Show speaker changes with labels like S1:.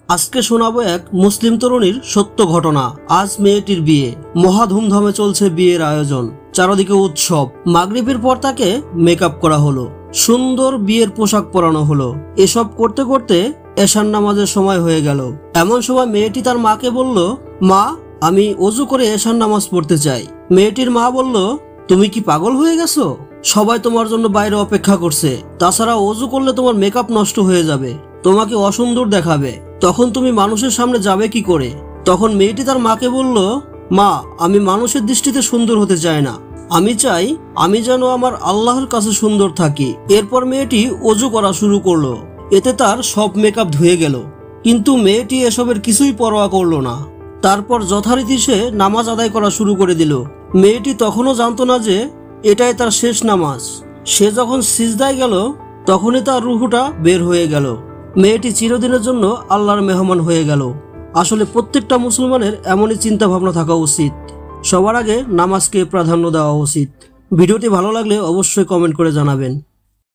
S1: আজকে শোনাবো এক মুসলিম তরুণীর সত্য ঘটনা। আজ মেয়েটির বিয়ে, মহা ধুমধামে চলছে বিয়ের আয়োজন, চারদিকে উৎসব। মাগরিবের পর তাকে মেকআপ করা হলো, সুন্দর বিয়ের পোশাক পরানো হলো। এসব করতে করতে এশার নামাজের সময় হয়ে গেল। এমন সময় মেয়েটি তার মাকে বলল, মা, আমি ওযু করে এশার নামাজ পড়তে চাই। মেয়েটির মা বলল, তুমি কি পাগল হয়ে গেছো? সবাই তোমার জন্য বাইরে অপেক্ষা করছে। তাছাড়া ওযু করলে তোমার মেকআপ নষ্ট হয়ে যাবে, তোমাকে অসুন্দর দেখাবে। তখন তুমি মানুষের সামনে যাবে কি করে? তখন মেয়েটি তার মাকে বলল, মা, আমি মানুষের দৃষ্টিতে সুন্দর হতে চাই না। আমি চাই আমি যেন আমার আল্লাহর কাছে সুন্দর থাকি। এরপর মেয়েটি ওযু করা শুরু করলো। এতে তার সব মেকআপ ধুয়ে গেল, কিন্তু মেয়েটি এসবের কিছুই পরোয়া করলো না। তারপর যথারীতি সে নামাজ আদায় করা শুরু করে দিল। মেয়েটি তখনও জানতো না যে এটাই তার শেষ নামাজ। সে যখন সিজদায় গেল, তখনই তার রূহটা বের হয়ে গেল। মেয়েটি চিরদিনের জন্য আল্লাহর মেহমান হয়ে গেল। আসলে প্রত্যেকটা মুসলমানের এমনই চিন্তা ভাবনা থাকা উচিত। সবার আগে নামাজকে প্রাধান্য দেওয়া উচিত। ভিডিওটি ভালো লাগলে অবশ্যই কমেন্ট করে জানাবেন।